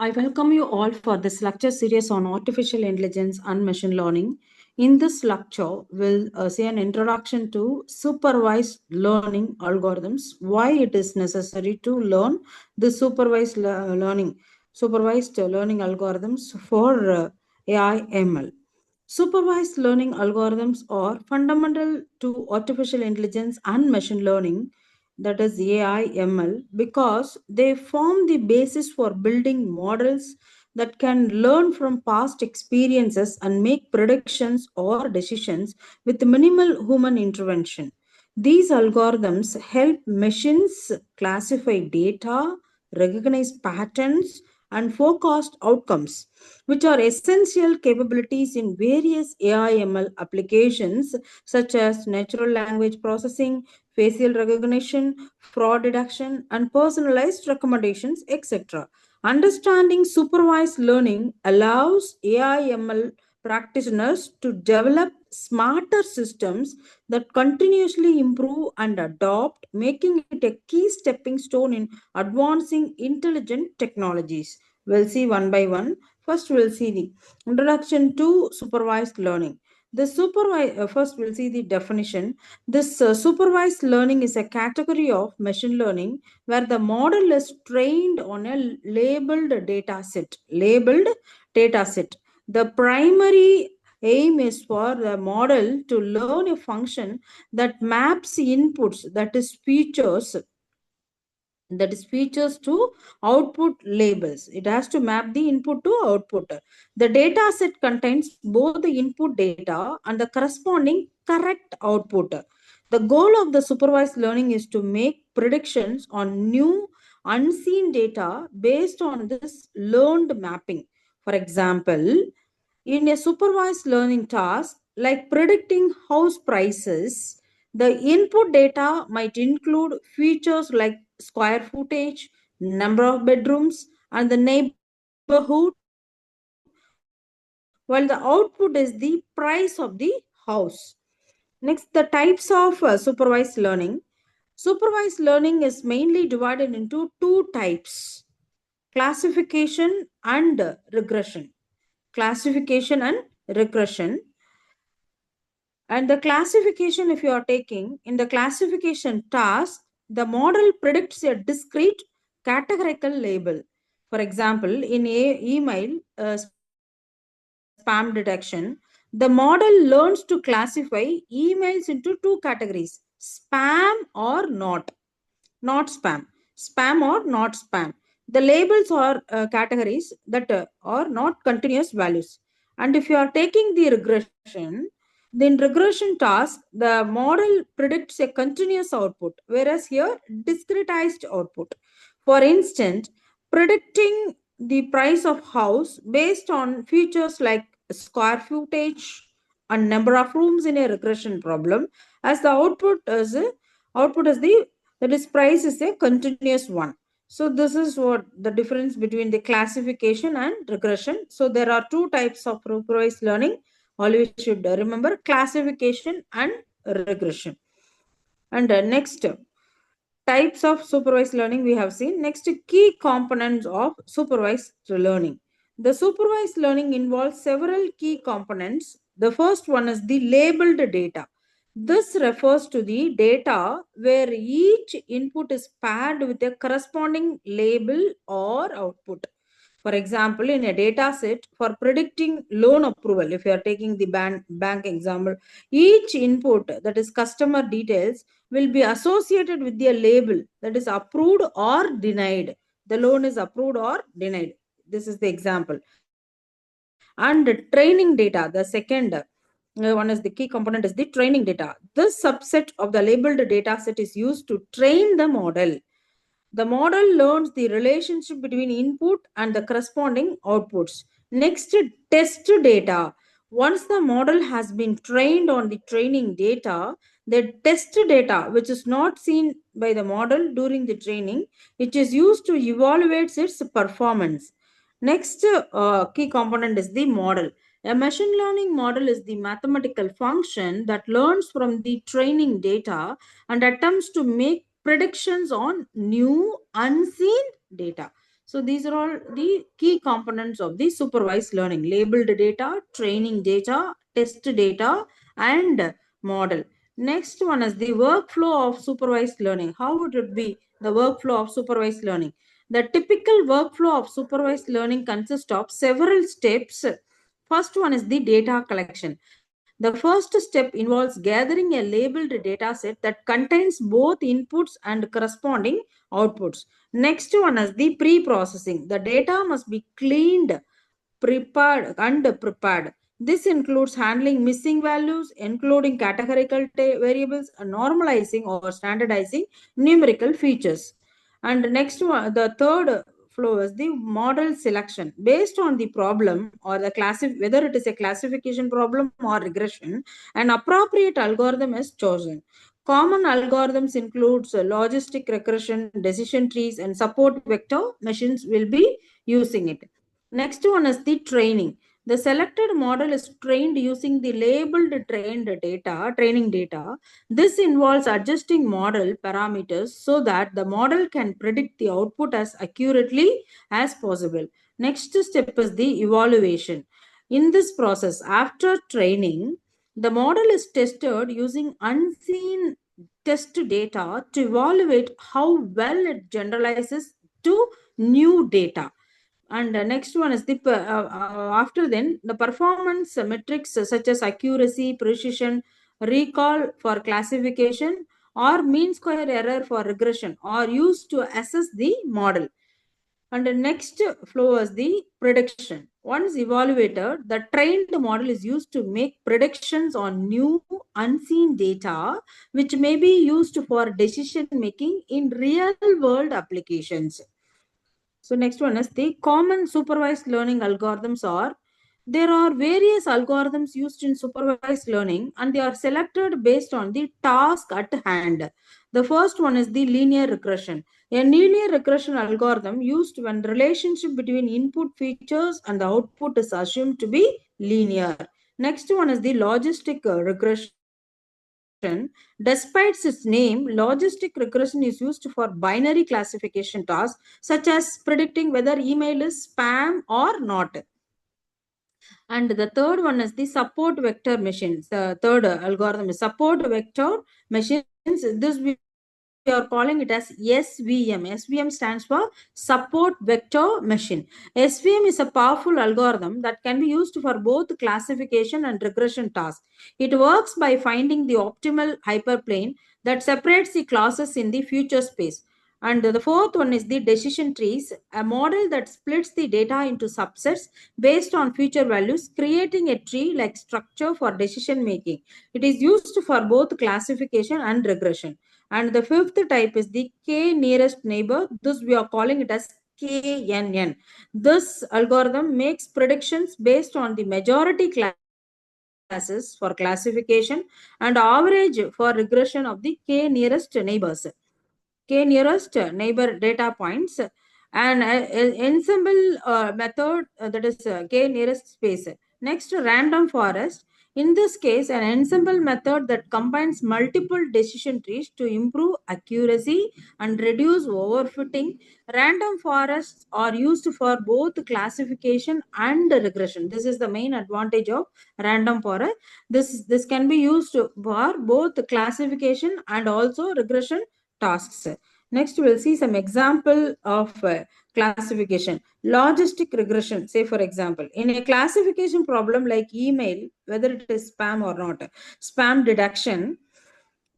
I welcome you all for this lecture series on artificial intelligence and machine learning. In this lecture, we'll see an introduction to supervised learning algorithms, why it is necessary to learn the supervised learning algorithms for AI ML. Supervised learning algorithms are fundamental to artificial intelligence and machine learning, that is AI ML, because they form the basis for building models that can learn from past experiences and make predictions or decisions with minimal human intervention. These algorithms help machines classify data, recognize patterns, and forecast outcomes, which are essential capabilities in various AI/ML applications such as natural language processing, facial recognition, fraud detection, and personalized recommendations, etc. Understanding supervised learning allows AI/ML practitioners to develop smarter systems that continuously improve and adopt, making it a key stepping stone in advancing intelligent technologies. We'll see one by one. First, we'll see the introduction to supervised learning. First, we'll see the definition. This supervised learning is a category of machine learning where the model is trained on a labeled data set. Labeled data set. The primary aim is for the model to learn a function that maps inputs, that is features to output labels. It has to map the input to output. The data set contains both the input data and the corresponding correct output. The goal of the supervised learning is to make predictions on new unseen data based on this learned mapping. For example, in a supervised learning task like predicting house prices, the input data might include features like square footage, number of bedrooms, and the neighborhood, while the output is the price of the house. Next, the types of supervised learning. Supervised learning is mainly divided into two types: classification and regression. Classification and regression. And the classification, if you are taking in the classification task, the model predicts a discrete categorical label. For example, in email spam detection, the model learns to classify emails into two categories: spam or not spam, spam or not spam. The labels are categories that are not continuous values. And if you are taking the regression, then regression task, the model predicts a continuous output, whereas here discretized output. For instance, predicting the price of house based on features like square footage and number of rooms in a regression problem, as the output is the, that is, price is a continuous one. So this is what the difference between the classification and regression. So there are two types of supervised learning. Always should remember classification and regression. And next, types of supervised learning we have seen. Next, key components of supervised learning. The supervised learning involves several key components. The first one is the labeled data. This refers to the data where each input is paired with a corresponding label or output. For example, in a data set for predicting loan approval, if you are taking the bank example, each input, that is customer details, will be associated with the label that is approved or denied. The loan is approved or denied. This is the example. And training data, the second one is the key component is the training data. This subset of the labeled data set is used to train the model. The model learns the relationship between input and the corresponding outputs. Next, test data. Once the model has been trained on the training data, the test data, which is not seen by the model during the training, it is used to evaluate its performance. Next key component is the model. A machine learning model is the mathematical function that learns from the training data and attempts to make predictions on new unseen data. So these are all the key components of the supervised learning: labeled data, training data, test data, and model. Next one is the workflow of supervised learning. How would it be the workflow of supervised learning? The typical workflow of supervised learning consists of several steps. First one is the data collection. The first step involves gathering a labeled data set that contains both inputs and corresponding outputs. Next one is the pre-processing. The data must be cleaned, prepared. This includes handling missing values, including categorical variables, and normalizing or standardizing numerical features. And next one, the third flow is the model selection. Based on the problem or the whether it is a classification problem or regression, an appropriate algorithm is chosen. Common algorithms includes logistic regression, decision trees, and support vector machines will be using it. Next one is the training. The selected model is trained using the labeled training data. This involves adjusting model parameters so that the model can predict the output as accurately as possible. Next step is the evaluation. In this process, after training, the model is tested using unseen test data to evaluate how well it generalizes to new data. And next one is the after then the performance metrics such as accuracy, precision, recall for classification, or mean square error for regression are used to assess the model. And the next flow is the prediction. Once evaluated, the trained model is used to make predictions on new unseen data, which may be used for decision making in real world applications. So next one is the common supervised learning algorithms are. There are various algorithms used in supervised learning and they are selected based on the task at hand. The first one is the linear regression. A linear regression algorithm used when relationship between input features and the output is assumed to be linear. Next one is the logistic regression. Despite its name, logistic regression is used for binary classification tasks, such as predicting whether email is spam or not. And the third one is the support vector machines. The third algorithm is support vector machines. This we are calling it as SVM. SVM stands for support vector machine. SVM is a powerful algorithm that can be used for both classification and regression tasks. It works by finding the optimal hyperplane that separates the classes in the future space. And the fourth one is the decision trees, a model that splits the data into subsets based on future values, creating a tree-like structure for decision making. It is used for both classification and regression. And the fifth type is the K nearest neighbor. This we are calling it as KNN. This algorithm makes predictions based on the majority classes for classification and average for regression of the K nearest neighbors. K nearest neighbor data points and ensemble method that is K nearest space. Next, random forest. In this case, an ensemble method that combines multiple decision trees to improve accuracy and reduce overfitting. Random forests are used for both classification and regression. This is the main advantage of random forest. This can be used for both classification and also regression tasks. Next, we'll see some example of classification. Logistic regression, say for example, in a classification problem like email, whether it is spam or not, spam detection,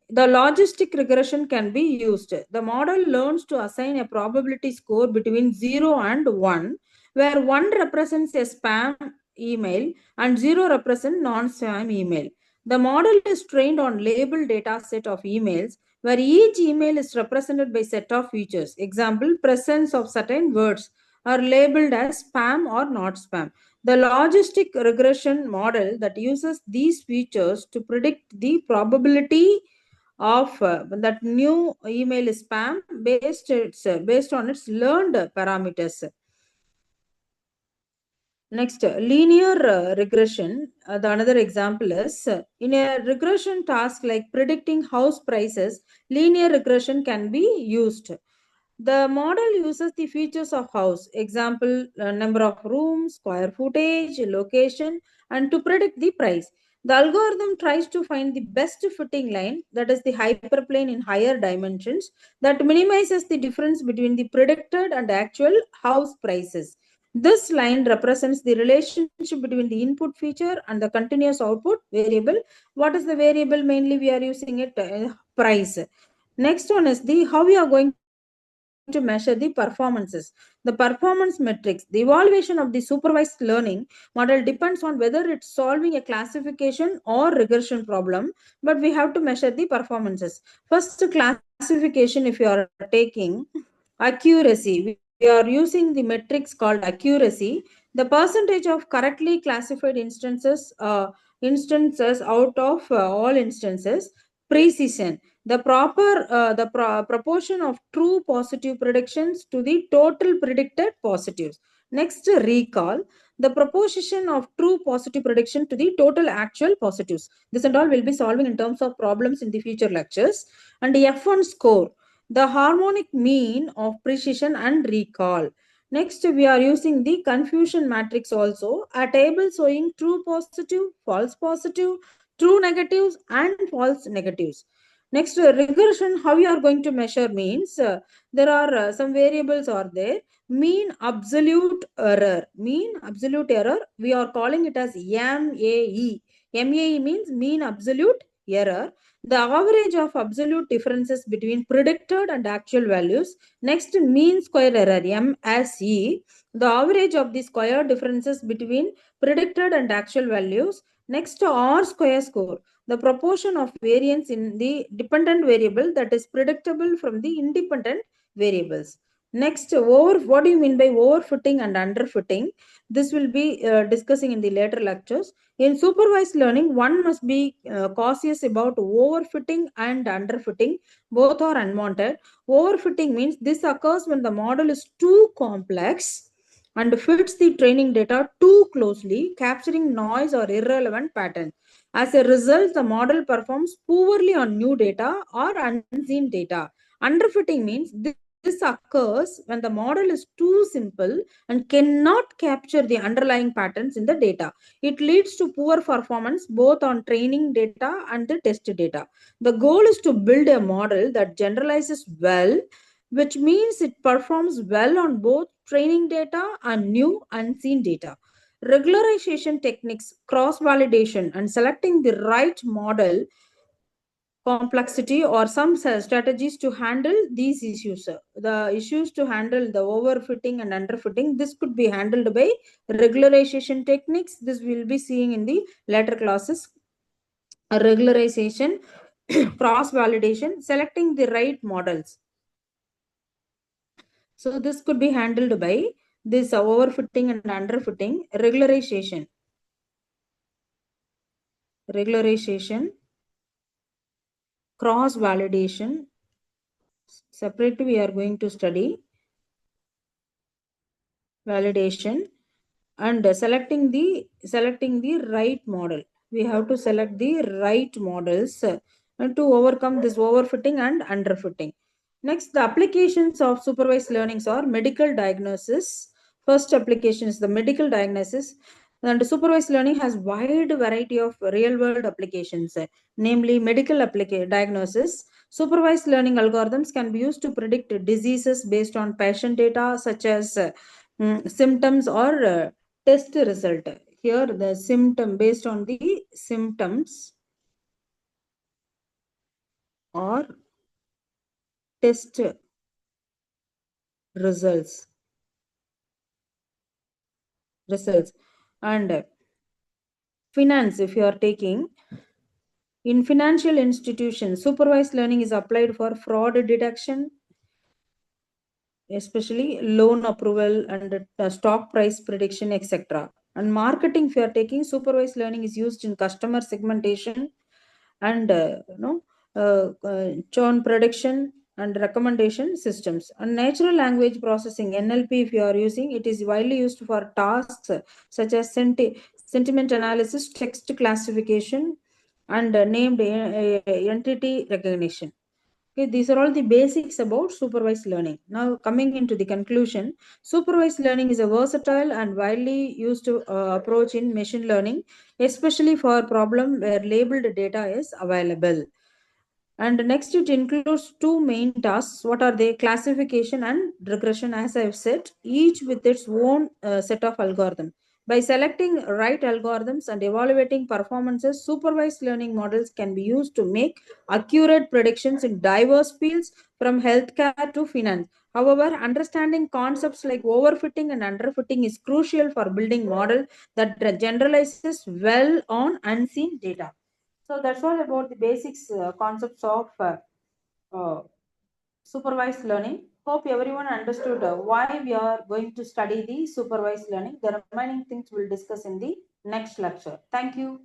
the logistic regression can be used. The model learns to assign a probability score between 0 and 1, where 1 represents a spam email and 0 represents non-spam email. The model is trained on labeled data set of emails where each email is represented by set of features. Example, presence of certain words are labeled as spam or not spam. The logistic regression model that uses these features to predict the probability of that new email is spam based on its learned parameters. Next, linear regression. The another example is in a regression task like predicting house prices, linear regression can be used. The model uses the features of house, example, number of rooms, square footage, location, and to predict the price. The algorithm tries to find the best fitting line, that is the hyperplane in higher dimensions, that minimizes the difference between the predicted and actual house prices. This line represents the relationship between the input feature and the continuous output variable. What is the variable? Mainly we are using it price. Next one is the how we are going to measure the performances. The performance metrics. The evaluation of the supervised learning model depends on whether it's solving a classification or regression problem, but we have to measure the performances. First classification, if you are taking accuracy, we are using the metrics called accuracy, the percentage of correctly classified instances out of all instances. Precision, the proportion of true positive predictions to the total predicted positives. Next, recall, the proportion of true positive prediction to the total actual positives. This and all will be solving in terms of problems in the future lectures. And the F1 score, the harmonic mean of precision and recall. Next, we are using the confusion matrix also, a table showing true positive, false positive, true negatives, and false negatives. Next, regression, how you are going to measure means there are some variables are there. Mean absolute error. Mean absolute error, we are calling it as MAE. MAE means mean absolute error. The average of absolute differences between predicted and actual values. Next, mean square error, MSE, the average of the square differences between predicted and actual values. Next, R square score, the proportion of variance in the dependent variable that is predictable from the independent variables. Next, what do you mean by overfitting and underfitting? This will be discussing in the later lectures. In supervised learning, one must be cautious about overfitting and underfitting. Both are unwanted. Overfitting means this occurs when the model is too complex and fits the training data too closely, capturing noise or irrelevant patterns. As a result, the model performs poorly on new data or unseen data. Underfitting means this occurs when the model is too simple and cannot capture the underlying patterns in the data. It leads to poor performance both on training data and the test data. The goal is to build a model that generalizes well, which means it performs well on both training data and new unseen data. Regularization techniques, cross validation, and selecting the right model complexity or some strategies to handle these issues. The issues to handle the overfitting and underfitting, this could be handled by regularization techniques. This we'll be seeing in the later classes. Regularization, cross validation, selecting the right models. So this could be handled by this overfitting and underfitting. Regularization, cross validation. Separately we are going to study validation and selecting the right model. We have to select the right models to overcome this overfitting and underfitting. Next, the applications of supervised learnings are medical diagnosis. First application is the medical diagnosis, and supervised learning has wide variety of real world applications, namely medical diagnosis. Supervised learning algorithms can be used to predict diseases based on patient data such as symptoms or test result. Here the symptom, based on the symptoms or test results. And finance, if you are taking in financial institutions, supervised learning is applied for fraud detection, especially loan approval and stock price prediction, etc. And marketing, if you are taking, supervised learning is used in customer segmentation and churn prediction and recommendation systems. And natural language processing, NLP, if you are using, it is widely used for tasks such as sentiment analysis, text classification, and named entity recognition. Okay, these are all the basics about supervised learning. Now, coming into the conclusion, supervised learning is a versatile and widely used approach in machine learning, especially for problem where labeled data is available. And next, it includes two main tasks. What are they? Classification and regression, as I've said, each with its own set of algorithms. By selecting right algorithms and evaluating performances, supervised learning models can be used to make accurate predictions in diverse fields from healthcare to finance. However, understanding concepts like overfitting and underfitting is crucial for building model that generalizes well on unseen data. So that's all about the basics concepts of uh, supervised learning. Hope everyone understood why we are going to study the supervised learning. The remaining things we'll discuss in the next lecture. Thank you.